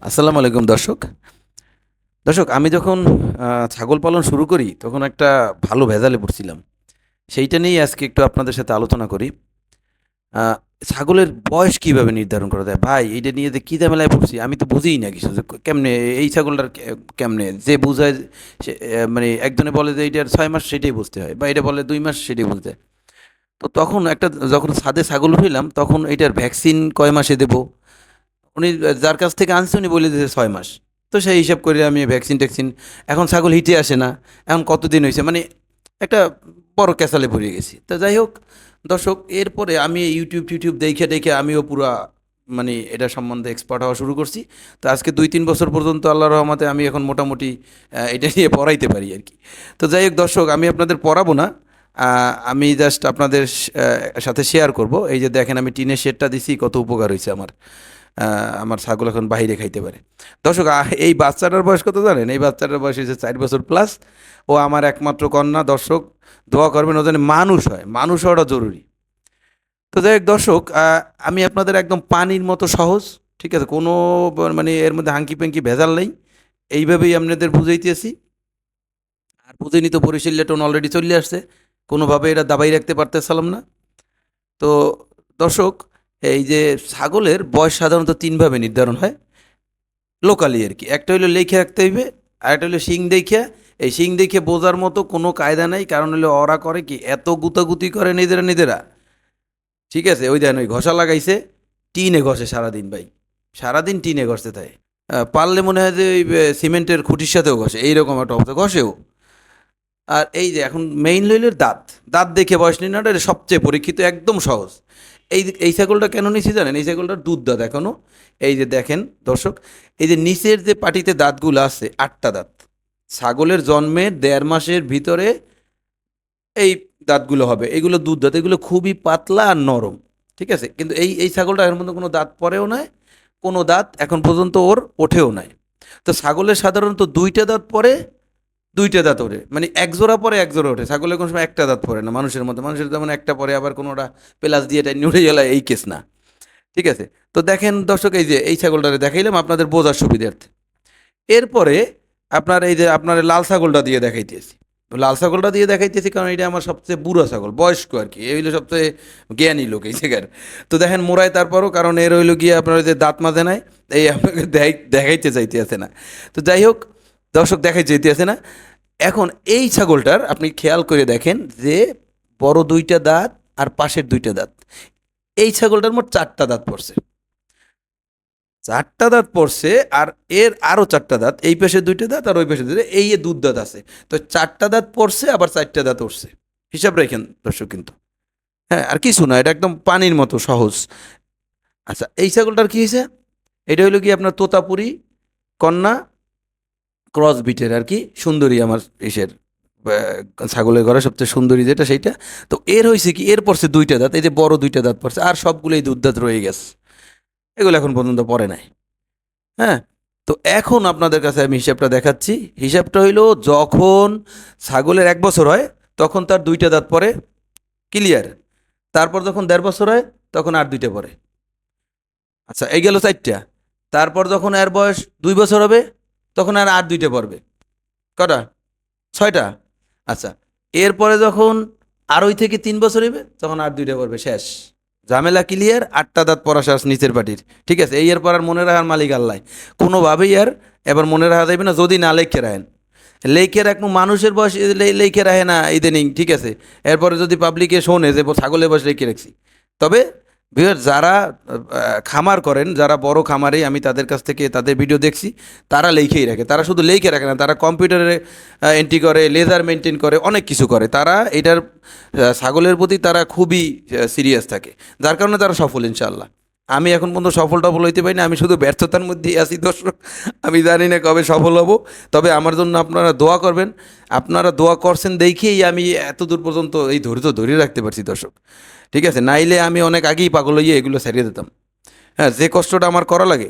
আসসালামু আলাইকুম দর্শক। দর্শক আমি যখন ছাগল পালন শুরু করি তখন একটা ভালো ভেজালে পড়ছিলাম। সেইটা নিয়েই আজকে একটু আপনাদের সাথে আলোচনা করি। আ ছাগলের বয়স কিভাবে নির্ধারণ করা যায়? ভাই এইটা নিয়ে যে কি ঝামেলায় পড়ছি আমি তো বুঝিই না কিছু যে কেমনে এই ছাগলটার কেমনে যে বুঝায় সে মানে একজনে বলে যে এইটার ৬ মাস সেটাই বুঝতে হয় বা এটা বলে ২ মাস সেটাই বুঝতে হয়। তো তখন একটা যখন ছাদে ছাগল উঠাইলাম তখন এইটার ভ্যাকসিন কয় মাসে দেবো? উনি যার কাছ থেকে আনছে উনি বলে দিয়েছে ৬ মাস। তো সেই হিসাব করে আমি ভ্যাকসিন-ট্যাকসিন এখন ছাগল হিটে আসে না। এখন কতদিন হইছে? মানে একটা বড় ক্যাচালে পড়ে গেছি। তো যাই হোক দর্শক এরপরে আমি YouTube দেইখা আমিও পুরা মানে এটা সম্বন্ধে এক্সপার্ট হওয়া শুরু করছি। তো আজকে ২-৩ বছর পর্যন্ত আল্লাহর রহমতে আমি এখন মোটামুটি এটা নিয়ে পড়াইতে পারি আরকি। তো যাই হোক দর্শক আমি আপনাদের পড়াবো না। আমি জাস্ট আপনাদের সাথে শেয়ার করব। এই যে দেখেন আমি টিনের শেডটা দিছি কত উপকার হইছে আমার। আমার ছাগল এখন বাহিরে খাইতে পারে। দর্শক এই বাচ্চাটার বয়স কত জানেন? এই বাচ্চাটার বয়স হয়েছে ৪ বছর প্লাস। ও আমার একমাত্র কন্যা। দর্শক দোয়া করবেন ও যেন মানুষ হয়। মানুষ হওয়াটা জরুরি। তো যাই হোক দর্শক আমি আপনাদের একদম পানির মতো সহজ, ঠিক আছে? কোনো মানে এর মধ্যে হাঙ্কি-পাঙ্কি ভেজাল নেই। এইভাবেই আপনাদের বুঝাইতেছি। আর বুঝেনি তো বরিশালের টোন অলরেডি চলে আসছে। কোনোভাবে এটা দাবাই রাখতে পারতেছিলাম না। তো দর্শক এই যে ছাগলের বয়স সাধারণত ৩ ভাবে নির্ধারণ হয়। লোকালি আরকি। একটা হইলো লেইখা রাখতে হইবে, আরেকটা হইলো শিং দেইখা। এই শিং দেইখা বোঝার মতো কোনো কায়দা নাই। কারণ হইলো ওরা করে কি এত গুতাগুতি করে নিজেরা। ঠিক আছে? ওই দেখেন ওই ঘষা লাগাইছে, টিনে ঘষে সারাদিন ভাই। সারাদিন টিনে ঘষতে থাকে। পারলে মনে হয় যে ওই সিমেন্টের খুঁটির সাথেও ঘষে। এইরকম একটা অবস্থা। ঘষেও। আর এই যে এখন মেইন হইল দাঁত। দাঁত দেখে বয়স নির্ণয়টা এটা সবচেয়ে পরীক্ষিত একদম সহজ। এই ছাগলটা কেন নিছি জানেন? এই ছাগলটার দুধ দাঁত এখনও। এই যে দেখেন দর্শক, এই যে নিচের যে পাটিতে দাঁতগুলো আছে ৮টা দাঁত। ছাগলের জন্মের ১.৫ মাসের ভিতরে এই দাঁতগুলো হবে। এগুলো দুধ দাঁত। এগুলো খুবই পাতলা আর নরম। ঠিক আছে? কিন্তু এই ছাগলটা এর মধ্যে কোনো দাঁত পড়েও নাই, কোনো দাঁত এখন পর্যন্ত ওর ওঠেও নাই। তো ছাগলের সাধারণত ২ টা দাঁত পড়ে, ২ টা দাঁত ওঠে। মানে এক জোড়া পরে এক জোড়া ওঠে। ছাগলের কোনো সময় একটা দাঁত পড়ে না মানুষের মতো। মানুষের যেমন একটা পড়ে আবার কোনোটা প্লাস দিয়ে টাইনে উঠে গেলে এই কেস না। ঠিক আছে? তো দেখেন দর্শক এই যে এই ছাগলটারে দেখাইলাম আপনাদের বোঝার সুবিধার্থে। এরপরে আপনার এই যে আপনার লাল ছাগলটা দিয়ে দেখাইতেছি। লাল ছাগলটা দিয়ে দেখাইতেছি কারণ এটা আমার সবচেয়ে বুড়া ছাগল, বয়স্ক আরকি। এই হইলো সবচেয়ে জ্ঞানী লোক এই জায়গার। তো দেখেন মোড়ায় তারপরও কারণ এর হইলো গিয়ে আপনার ওই যে দাঁত মাজে নাই, এই আপনাকে দেখাইতে চাইতেছে না। তো যাই হোক দর্শক দেখাইতে চাইতেছে না। এখন এই ছাগলটার আপনি খেয়াল করে দেখেন যে বড় ২ টা দাঁত আর পাশের ২ টা দাঁত। এই ছাগলটার মোট ৪ টা দাঁত পড়ছে। ৪ টা দাঁত পড়ছে আর এর আরও ৪ টা দাঁত। এই পাশে ২ টা দাঁত আর ওই পাশে ২ টা। এই যে দুধ দাঁত আছে। তো ৪ টা দাঁত পড়ছে আবার ৪ টা দাঁত উঠছে। হিসাব রাইখেন দর্শক কিন্তু। হ্যাঁ, আর কিছু না। এটা একদম পানির মতো সহজ। আচ্ছা এই ছাগলটার কি হইছে? এটা হইলো গিয়ে আপনার তোতাপুরি কন্যা ক্রস বিটের আরকি। সুন্দরী আমার ইসের ছাগলের ঘরে সবচেয়ে সুন্দরী যেটা সেইটা। তো এর হইছে কি এর পড়ছে ২ টা দাঁত। এই যে বড় ২ টা দাঁত পড়ছে। আর সবগুলোই দুধ দাঁত রয়ে গেছে। এগুলো এখন পর্যন্ত পড়ে নাই। হ্যাঁ? তো এখন আপনাদের কাছে আমি হিসাবটা দেখাচ্ছি। হিসাবটা হইলো যখন ছাগলের ১ বছর হয় তখন তার ২ টা দাঁত পড়ে, ক্লিয়ার? তারপর যখন ১.৫ বছর হয় তখন আর ২ টা পড়ে। আচ্ছা এই গেল ৪ টা। তারপর যখন এর বয়স ২ বছর হবে তখন আর ২ টা পড়বে। কটা? ৬ টা। আচ্ছা এরপরে যখন আড়াই থেকে ৩ বছর হইবে তখন আর ২ টা পড়বে, শেষ। ঝামেলা ক্লিয়ার, ৮ টা দাঁত পড়া শেষ নিচের পাটির। ঠিক আছে? এই এরপর আর মনে রাখার মালিক আল্লাহ। কোনোভাবেই আর এবার মনে রাখা যাবে না যদি না লেখে রাখেন। লেখে রাখবো মানুষের বয়স লেখে রাখে না ইদানিং, ঠিক আছে? এরপরে যদি পাবলিকে শোনে যে ছাগলের বয়স লেখে রাখছি। তবে যারা খামার করেন, যারা বড় খামারে আমি তাদের কাছ থেকে তাদের ভিডিও দেখছি, তারা লেখেই রাখে। তারা শুধু লেখে রাখে না, তারা কম্পিউটারে এন্ট্রি করে, লেজার মেনটেন করে, অনেক কিছু করে। তারা এটার ছাগলের প্রতি তারা খুবই সিরিয়াস থাকে। যার কারণে তারা সফল ইনশাআল্লাহ। আমি এখন পর্যন্ত সফল হইতে পারি না। আমি শুধু ব্যর্থতার মধ্যেই আছি দর্শক। আমি জানি না কবে সফল হব। তবে আমার জন্য আপনারা দোয়া করবেন। আপনারা দোয়া করছেন দেখেই আমি এতদূর পর্যন্ত এই ধৈর্য ধরে রাখতে পারছি দর্শক। ঠিক আছে? নাইলে আমি অনেক আগেই পাগল হইয়ে এগুলো ছাড়িয়ে দিতাম। হ্যাঁ, যে কষ্টটা আমার করা লাগে।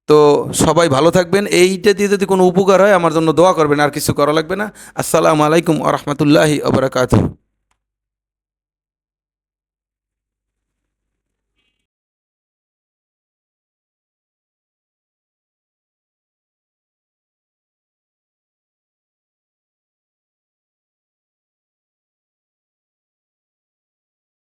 তো সবাই ভালো থাকবেন। এইটা দিয়ে যদি কোনো উপকার হয় আমার জন্য দোয়া করবেন, আর কিছু করা লাগবে না। আসসালামু আলাইকুম ওয়া রাহমাতুল্লাহি ওয়া বারাকাতুহু।